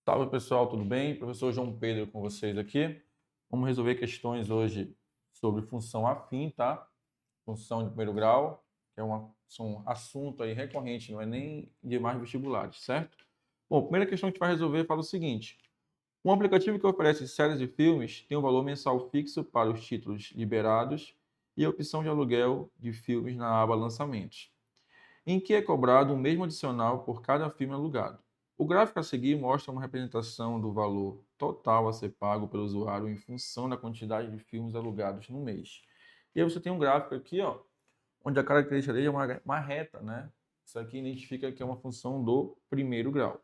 Salve pessoal, tudo bem? Professor João Pedro com vocês aqui. Vamos resolver questões hoje sobre função afim, tá? Função de primeiro grau, que é um assunto aí recorrente, não é nem de mais vestibulares, certo? Bom, a primeira questão que a gente vai resolver fala o seguinte: um aplicativo que oferece séries de filmes tem um valor mensal fixo para os títulos liberados e a opção de aluguel de filmes na aba lançamentos, em que é cobrado o mesmo adicional por cada filme alugado. O gráfico a seguir mostra uma representação do valor total a ser pago pelo usuário em função da quantidade de filmes alugados no mês. E aí você tem um gráfico aqui, ó, onde a característica dele é uma reta, né? Isso aqui identifica que é uma função do primeiro grau.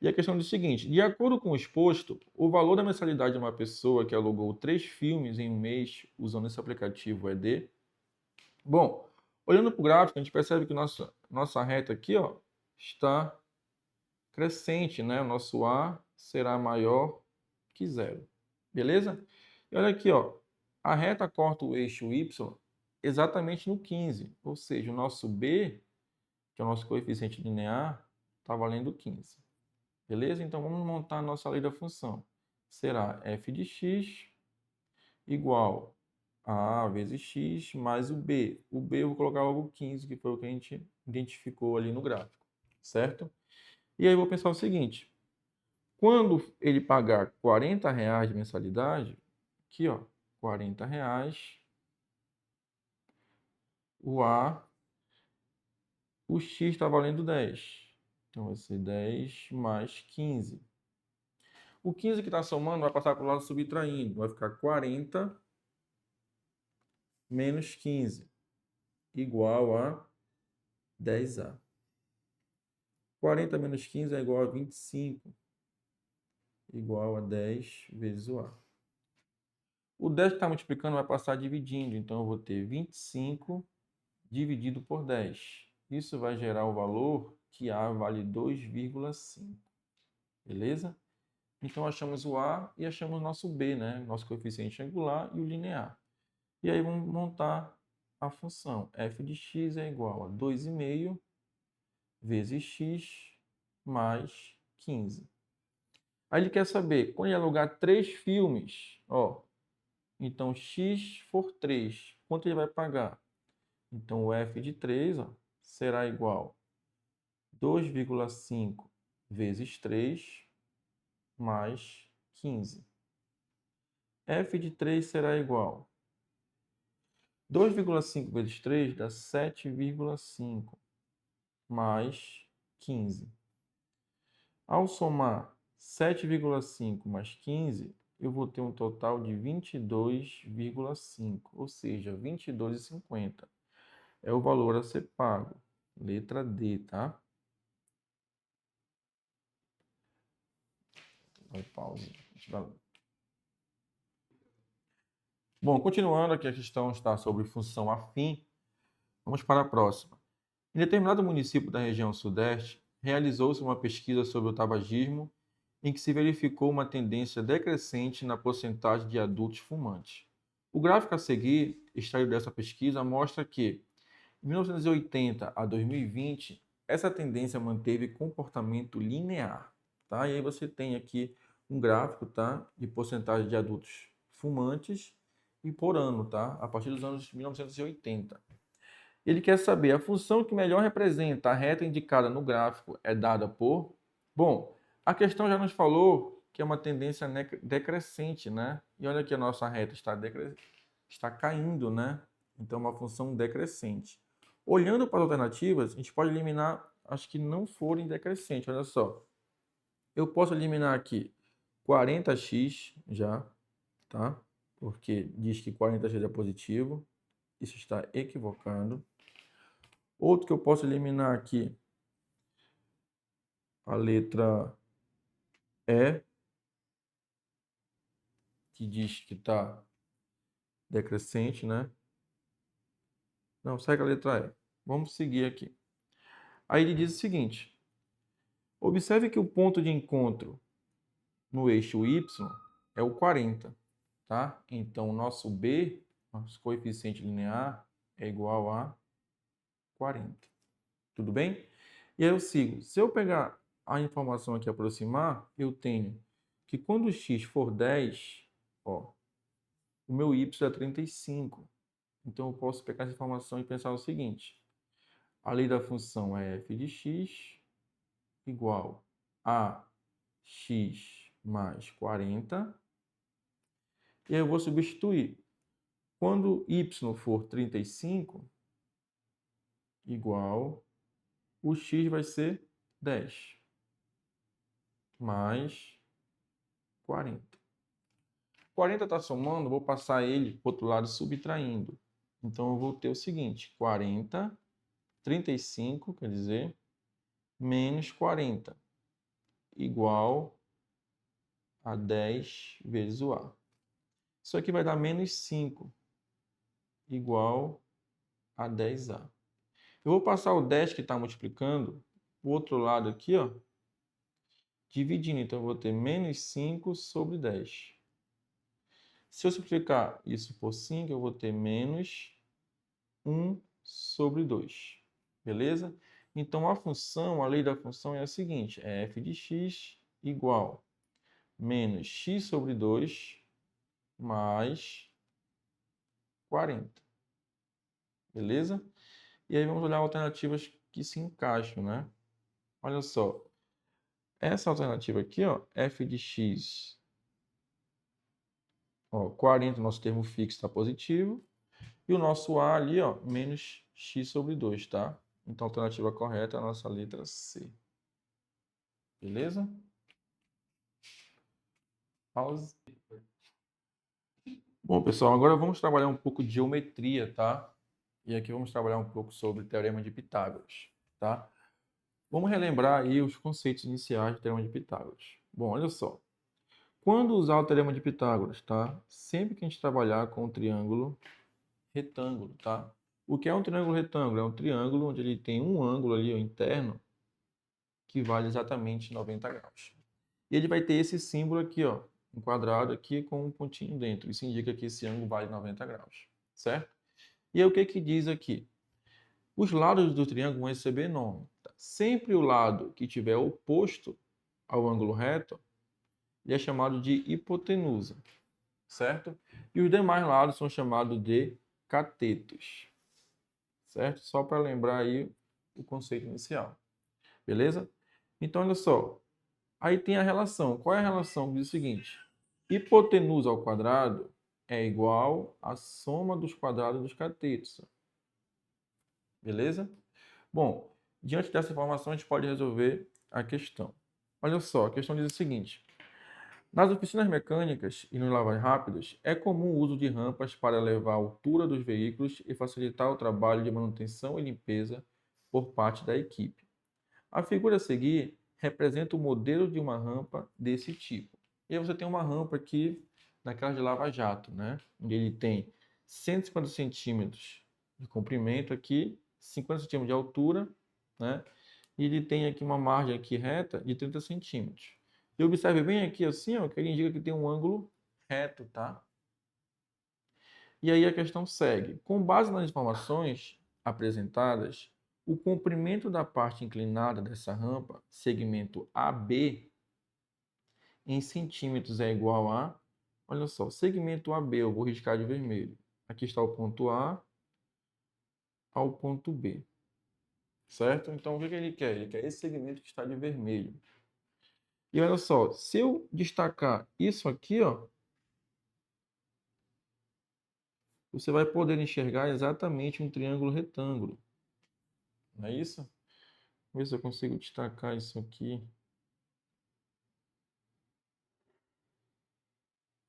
E a questão diz o seguinte: de acordo com o exposto, o valor da mensalidade de uma pessoa que alugou 3 filmes em um mês usando esse aplicativo é de. Bom, olhando para o gráfico, a gente percebe que nossa reta aqui, ó, está crescente, né? O nosso A será maior que zero. Beleza? E olha aqui, ó, a reta corta o eixo Y exatamente no 15, ou seja, o nosso B, que é o nosso coeficiente linear, está valendo 15. Beleza? Então vamos montar a nossa lei da função. Será f de x igual a A vezes x mais o B. O B eu vou colocar logo 15, que foi o que a gente identificou ali no gráfico, certo? E aí eu vou pensar o seguinte: quando ele pagar R$ 40 de mensalidade, aqui ó, R$ 40, o x está valendo 10. Então vai ser 10 mais 15. O 15 que está somando vai passar para o lado subtraindo, vai ficar 40 menos 15, igual a 10A. 40 menos 15 é igual a 25, igual a 10 vezes o A. O 10 que está multiplicando vai passar dividindo, então eu vou ter 25 dividido por 10. Isso vai gerar o valor que A vale 2,5. Beleza? Então achamos o A e achamos nosso B, né? Nosso coeficiente angular e o linear. E aí vamos montar a função. F de x é igual a 2,5 vezes x mais 15. Aí ele quer saber, quando ele alugar 3 filmes, ó, então x for 3, quanto ele vai pagar? Então o f de 3, ó, será igual a 2,5 vezes 3 mais 15. F de 3 será igual a 2,5 vezes 3 dá 7,5 mais 15. Ao somar 7,5 mais 15, eu vou ter um total de 22,5, ou seja, 22,50. É o valor a ser pago. Letra D, tá? Vai pausa. Bom, continuando aqui, a questão está sobre função afim. Vamos para a próxima. Em determinado município da região sudeste, realizou-se uma pesquisa sobre o tabagismo em que se verificou uma tendência decrescente na porcentagem de adultos fumantes. O gráfico a seguir, extraído dessa pesquisa, mostra que, de 1980 a 2020, essa tendência manteve comportamento linear. Tá? E aí você tem aqui um gráfico, tá, de porcentagem de adultos fumantes e por ano, tá? A partir dos anos 1980. Ele quer saber a função que melhor representa a reta indicada no gráfico é dada por. Bom, a questão já nos falou que é uma tendência decrescente, né? E olha que a nossa reta está caindo, né? Então, uma função decrescente. Olhando para as alternativas, a gente pode eliminar as que não forem decrescentes. Olha só. Eu posso eliminar aqui 40x já, tá? Porque diz que 40x é positivo. Isso está equivocando. Outro que eu posso eliminar aqui, a letra E, que diz que está decrescente, né? Não, segue a letra E. Vamos seguir aqui. Aí ele diz o seguinte: observe que o ponto de encontro no eixo Y é o 40, tá? Então, o nosso B, nosso coeficiente linear, é igual a 40. Tudo bem? E aí eu sigo. Se eu pegar a informação aqui aproximar, eu tenho que quando x for 10, ó, o meu y é 35. Então, eu posso pegar essa informação e pensar o seguinte. A lei da função é f de x igual a x mais 40. E aí eu vou substituir. Quando y for 35, igual, o x vai ser 10 mais 40. 40 está somando, vou passar ele para o outro lado subtraindo. Então, eu vou ter o seguinte, 40, 35, quer dizer, menos 40, igual a 10 vezes o A. Isso aqui vai dar menos 5, igual a 10A. Eu vou passar o 10 que está multiplicando, o outro lado aqui, ó, dividindo. Então, eu vou ter menos 5 sobre 10. Se eu simplificar isso por 5, eu vou ter menos 1 sobre 2. Beleza? Então, a lei da função é a seguinte, é f de x igual menos x sobre 2 mais 40. Beleza? E aí vamos olhar alternativas que se encaixam, né? Olha só. Essa alternativa aqui, ó, f de x, ó, 40, nosso termo fixo está positivo. E o nosso A ali, ó, menos x sobre 2, tá? Então, a alternativa correta é a nossa letra C. Beleza? Pause. Bom, pessoal, agora vamos trabalhar um pouco de geometria, tá? E aqui vamos trabalhar um pouco sobre o Teorema de Pitágoras, tá? Vamos relembrar aí os conceitos iniciais do Teorema de Pitágoras. Bom, olha só. Quando usar o Teorema de Pitágoras, tá? Sempre que a gente trabalhar com um triângulo retângulo, tá? O que é um triângulo retângulo? É um triângulo onde ele tem um ângulo ali, ó, interno, que vale exatamente 90 graus. E ele vai ter esse símbolo aqui, ó, um quadrado aqui com um pontinho dentro. Isso indica que esse ângulo vale 90 graus, certo? E aí o que que diz aqui? Os lados do triângulo vão receber nome. Tá? Sempre o lado que tiver oposto ao ângulo reto, ele é chamado de hipotenusa, certo? E os demais lados são chamados de catetos, certo? Só para lembrar aí o conceito inicial, beleza? Então, olha só, aí tem a relação. Qual é a relação? Diz o seguinte, hipotenusa ao quadrado é igual à soma dos quadrados dos catetos, beleza? Bom, diante dessa informação, a gente pode resolver a questão. Olha só, a questão diz o seguinte, nas oficinas mecânicas e nos lavas rápidos, é comum o uso de rampas para elevar a altura dos veículos e facilitar o trabalho de manutenção e limpeza por parte da equipe. A figura a seguir representa o modelo de uma rampa desse tipo. E aí você tem uma rampa aqui, naquela de lava-jato, né? Onde ele tem 150 centímetros de comprimento aqui, 50 centímetros de altura, né? E ele tem aqui uma margem aqui reta de 30 centímetros. E observe bem aqui assim, ó, que ele indica que tem um ângulo reto, tá? E aí a questão segue. Com base nas informações apresentadas, o comprimento da parte inclinada dessa rampa, segmento AB, em centímetros é igual a... Olha só, segmento AB, eu vou riscar de vermelho. Aqui está o ponto A ao ponto B. Certo? Então, o que ele quer? Ele quer esse segmento que está de vermelho. E olha só, se eu destacar isso aqui, ó, você vai poder enxergar exatamente um triângulo retângulo. Não é isso? Vamos ver se eu consigo destacar isso aqui.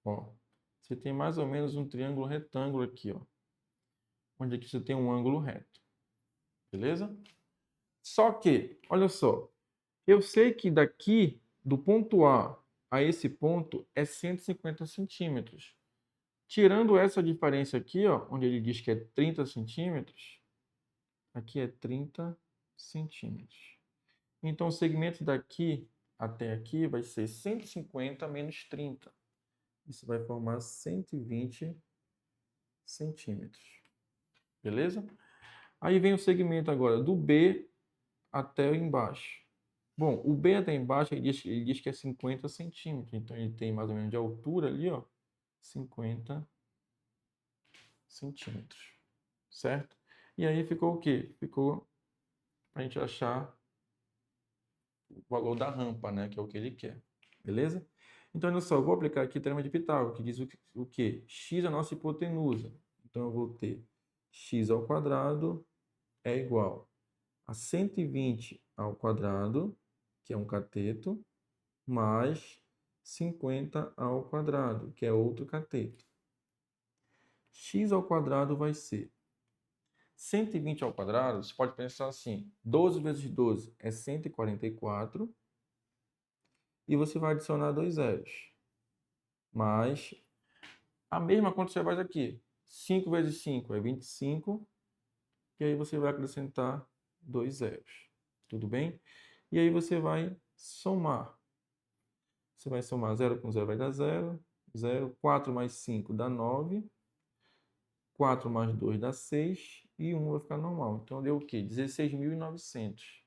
Ó, você tem mais ou menos um triângulo retângulo aqui, ó, onde aqui você tem um ângulo reto. Beleza? Só que, olha só, eu sei que daqui, do ponto a esse ponto, é 150 centímetros. Tirando essa diferença aqui, ó, onde ele diz que é 30 centímetros, aqui é 30 centímetros. Então, o segmento daqui até aqui vai ser 150 menos 30. Isso vai formar 120 centímetros. Beleza? Aí vem o segmento agora do B até embaixo. Bom, o B até embaixo, ele diz que é 50 centímetros. Então, ele tem mais ou menos de altura ali, ó, 50 centímetros, certo? E aí ficou o quê? Ficou para a gente achar o valor da rampa, né? Que é o que ele quer, beleza? Então, olha só, eu vou aplicar aqui o teorema de Pitágoras, que diz o quê? X é a nossa hipotenusa. Então, eu vou ter x ao quadrado é igual a 120 ao quadrado, que é um cateto, mais 50 ao quadrado, que é outro cateto. X ao quadrado vai ser 120 ao quadrado, você pode pensar assim, 12 vezes 12 é 144, e você vai adicionar dois zeros. Mais a mesma conta você faz aqui. 5 vezes 5 é 25, e aí você vai acrescentar dois zeros. Tudo bem? E aí você vai somar. Você vai somar 0 com 0 vai dar 0. 0. 4 mais 5 dá 9. 4 mais 2 dá 6. E 1 vai ficar normal. Então deu o quê? 16.900.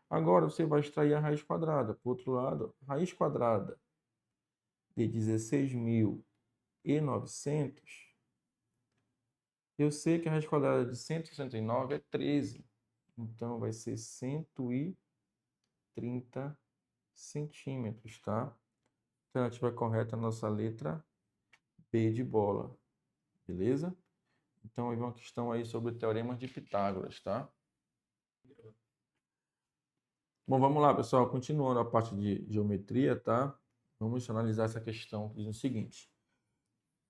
Agora você vai extrair a raiz quadrada. Por outro lado, raiz quadrada de 16.900. Eu sei que a raiz quadrada de 169 é 13. Então vai ser 130 centímetros, tá? Alternativa correta, a nossa letra B de bola, beleza? Então, aí uma questão aí sobre teoremas de Pitágoras, tá? Bom, vamos lá, pessoal. Continuando a parte de geometria, tá? Vamos analisar essa questão que diz o seguinte.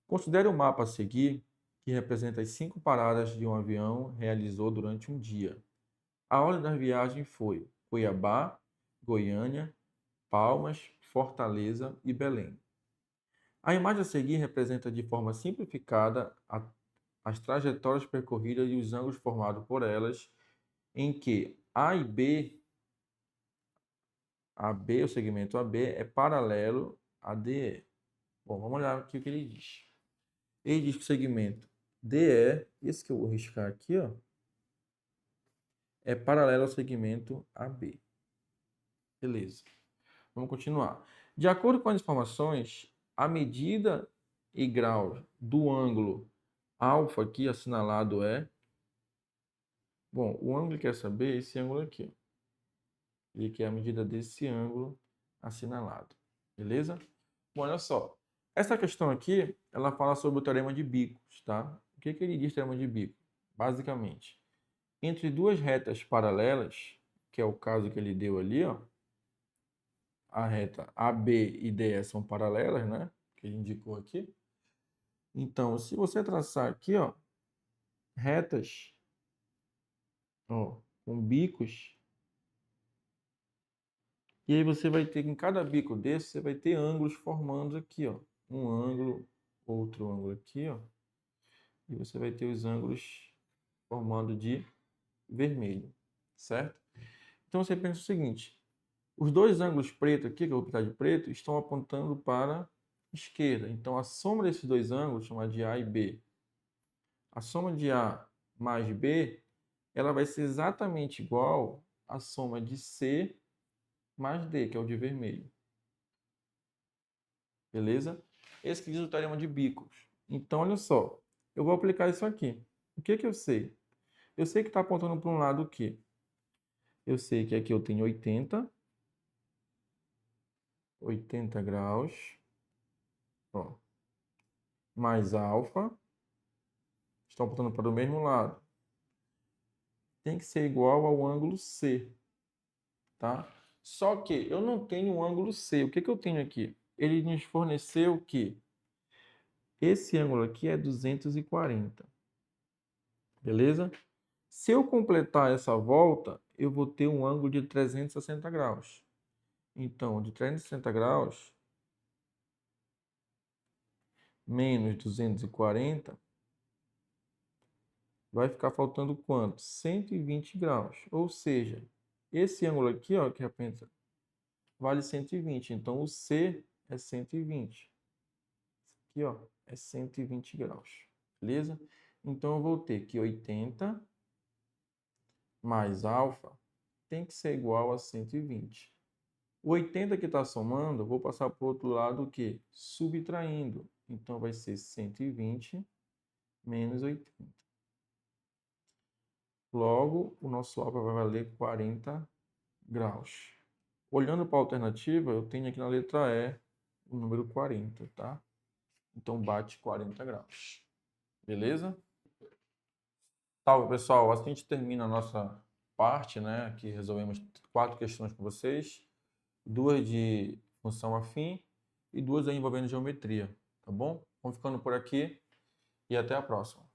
Considere o mapa a seguir, que representa as 5 paradas de um avião realizou durante um dia. A ordem da viagem foi Cuiabá, Goiânia, Palmas, Fortaleza e Belém. A imagem a seguir representa de forma simplificada as trajetórias percorridas e os ângulos formados por elas, em que A e B, o segmento AB, é paralelo a DE. Bom, vamos olhar aqui o que ele diz. Ele diz que o segmento DE, esse que eu vou riscar aqui, ó, é paralelo ao segmento AB. Beleza. Vamos continuar. De acordo com as informações, a medida e grau do ângulo alfa aqui assinalado é... Bom, o ângulo que quer saber é esse ângulo aqui. Ele quer a medida desse ângulo assinalado. Beleza? Bom, olha só. Essa questão aqui, ela fala sobre o teorema de Bicos, tá? O que ele diz teorema de Bicos? Basicamente, entre duas retas paralelas, que é o caso que ele deu ali, ó, a reta AB e DE são paralelas, né? Que ele indicou aqui. Então, se você traçar aqui, ó, retas, ó, com bicos, e aí você vai ter, em cada bico desse, você vai ter ângulos formando aqui, ó. Um ângulo, outro ângulo aqui, ó. E você vai ter os ângulos formando de vermelho, certo? Então você pensa o seguinte, os dois ângulos pretos aqui, que eu vou pintar de preto, estão apontando para a esquerda. Então a soma desses dois ângulos, chamada de A e B, a soma de A mais B, ela vai ser exatamente igual à soma de C mais D, que é o de vermelho. Beleza? Esse que diz o teorema de Bicos. Então, olha só. Eu vou aplicar isso aqui. O que eu sei? Eu sei que está apontando para um lado o quê? Eu sei que aqui eu tenho 80 graus, ó, mais alfa, estão apontando para o mesmo lado. Tem que ser igual ao ângulo C, tá? Só que eu não tenho um ângulo C. O que eu tenho aqui? Ele nos forneceu o quê? Esse ângulo aqui é 240, beleza? Se eu completar essa volta, eu vou ter um ângulo de 360 graus. Então, de 360 graus menos 240, vai ficar faltando quanto? 120 graus. Ou seja, esse ângulo aqui, ó, que representa, vale 120. Então, o C é 120. Aqui, ó, é 120 graus. Beleza? Então, eu vou ter que 80 mais alfa tem que ser igual a 120. O 80 que está somando, eu vou passar para o outro lado o quê? Subtraindo. Então, vai ser 120 menos 80. Logo, o nosso álgebra vai valer 40 graus. Olhando para a alternativa, eu tenho aqui na letra E o número 40, tá? Então, bate 40 graus. Beleza? Salve, pessoal. Assim a gente termina a nossa parte, né? Aqui resolvemos 4 questões com vocês. 2 de função afim e 2 envolvendo geometria, tá bom? Vamos ficando por aqui e até a próxima.